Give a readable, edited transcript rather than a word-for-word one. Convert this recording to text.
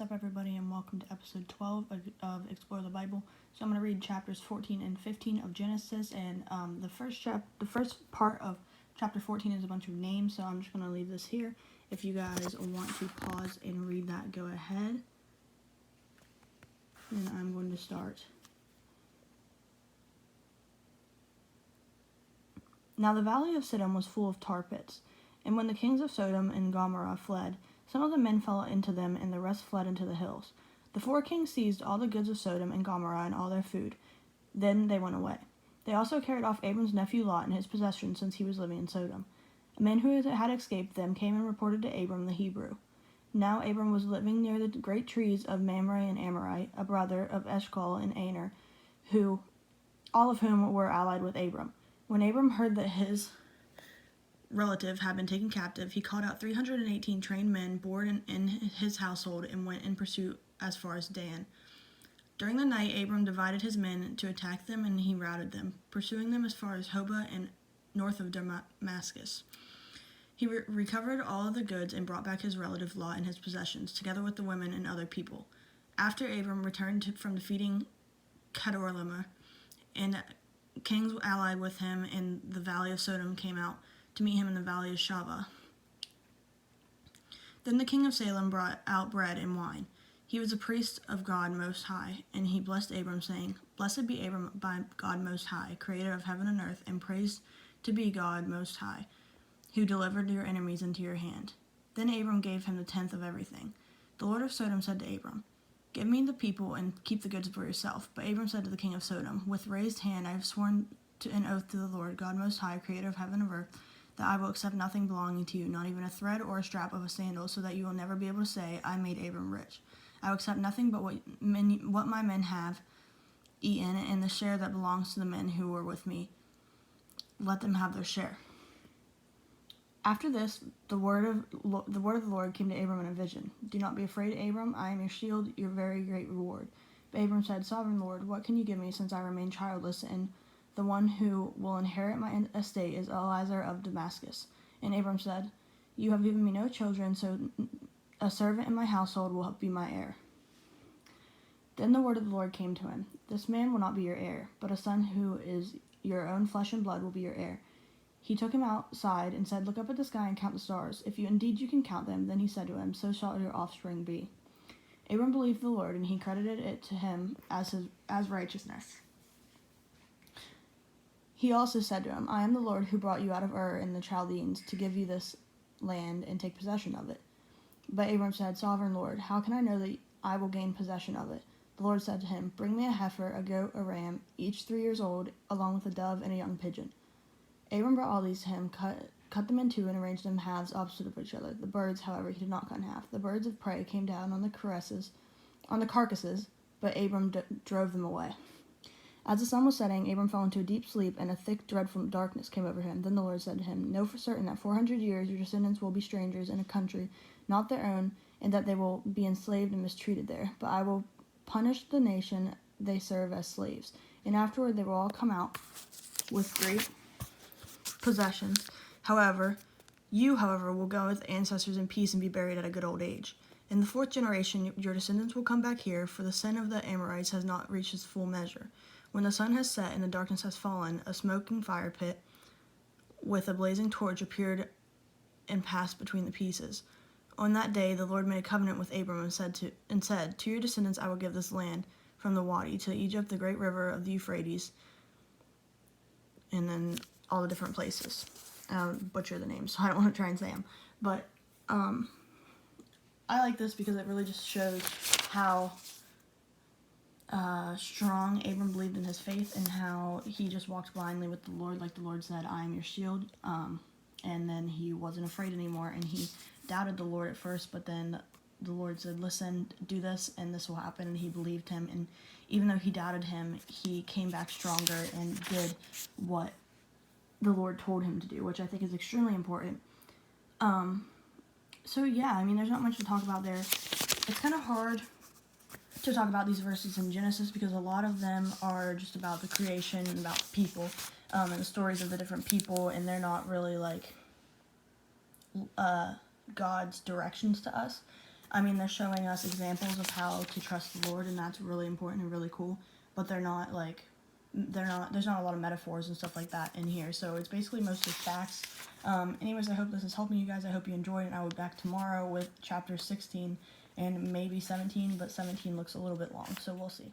up, everybody, and welcome to episode 12 of Explore the Bible. So I'm going to read chapters 14 and 15 of Genesis, and the first part of chapter 14 is a bunch of names, so I'm just going to leave this here. If you guys want to pause and read that, go ahead. And I'm going to start. Now the valley of Siddim was full of tar pits, and when the kings of Sodom and Gomorrah fled, some of the men fell into them, and the rest fled into the hills. The 4 kings seized all the goods of Sodom and Gomorrah and all their food. Then they went away. They also carried off Abram's nephew Lot and his possessions, since he was living in Sodom. A man who had escaped them came and reported to Abram the Hebrew. Now Abram was living near the great trees of Mamre and Amorite, a brother of Eshcol and Aner, all of whom were allied with Abram. When Abram heard that his relative had been taken captive, he called out 318 trained men born in his household and went in pursuit as far as Dan. During the night, Abram divided his men to attack them, and he routed them, pursuing them as far as Hobah and north of Damascus. He recovered all of the goods and brought back his relative Lot and his possessions, together with the women and other people. After Abram returned from defeating Kedorlaomer, and kings allied with him in the valley of Sodom came out to meet him in the valley of Shaveh. Then the king of Salem brought out bread and wine. He was a priest of God Most High, and he blessed Abram, saying, "Blessed be Abram by God Most High, creator of heaven and earth, and praised to be God Most High, who delivered your enemies into your hand." Then Abram gave him the 10th of everything. The Lord of Sodom said to Abram, "Give me the people and keep the goods for yourself." But Abram said to the king of Sodom, "With raised hand I have sworn an oath to the Lord, God Most High, creator of heaven and earth, that I will accept nothing belonging to you, not even a thread or a strap of a sandal, so that you will never be able to say, 'I made Abram rich.' I will accept nothing but what my men have eaten, and the share that belongs to the men who were with me. Let them have their share." After this, the word of the Lord came to Abram in a vision. "Do not be afraid, Abram. I am your shield, your very great reward." But Abram said, "Sovereign Lord, what can you give me, since I remain childless, and the one who will inherit my estate is Eliezer of Damascus?" And Abram said, "You have given me no children, so a servant in my household will be my heir." Then the word of the Lord came to him, "This man will not be your heir, but a son who is your own flesh and blood will be your heir." He took him outside and said, "Look up at the sky and count the stars. If indeed you can count them." Then he said to him, "So shall your offspring be." Abram believed the Lord, and he credited it to him as righteousness. He also said to him, "I am the Lord who brought you out of Ur in the Chaldeans to give you this land and take possession of it." But Abram said, "Sovereign Lord, how can I know that I will gain possession of it?" The Lord said to him, "Bring me a heifer, a goat, a ram, each 3 years old, along with a dove and a young pigeon." Abram brought all these to him, cut them in two, and arranged them halves opposite of each other. The birds, however, he did not cut in half. The birds of prey came down on the carcasses, but Abram drove them away. As the sun was setting, Abram fell into a deep sleep, and a thick, dreadful darkness came over him. Then the Lord said to him, "Know for certain that 400 years your descendants will be strangers in a country not their own, and that they will be enslaved and mistreated there. But I will punish the nation they serve as slaves, and afterward they will all come out with great possessions. You, however, will go with ancestors in peace and be buried at a good old age. In the 4th generation your descendants will come back here, for the sin of the Amorites has not reached its full measure. When the sun has set and the darkness has fallen, a smoking fire pit with a blazing torch appeared and passed between the pieces. On that day the Lord made a covenant with Abram and said, to your descendants I will give this land, from the Wadi to Egypt, the great river of the Euphrates," and then all the different places. I'll butcher the names, so I don't want to try and say them. But I like this because it really just shows how strong Abram believed in his faith, and how he just walked blindly with the Lord, like the Lord said, "I am your shield," and then he wasn't afraid anymore, and he doubted the Lord at first, but then the Lord said, "Listen, do this, and this will happen," and he believed him, and even though he doubted him, he came back stronger and did what the Lord told him to do, which I think is extremely important. So yeah, I mean, there's not much to talk about there. It's kind of hard to talk about these verses in Genesis because a lot of them are just about the creation and about people, and the stories of the different people, and they're not really like God's directions to us. I mean, they're showing us examples of how to trust the Lord, and that's really important and really cool. But they're not like, there's not a lot of metaphors and stuff like that in here. So it's basically mostly facts. Anyways, I hope this is helping you guys. I hope you enjoyed it. I will be back tomorrow with chapter 16 and maybe 17, but 17 looks a little bit long, so we'll see.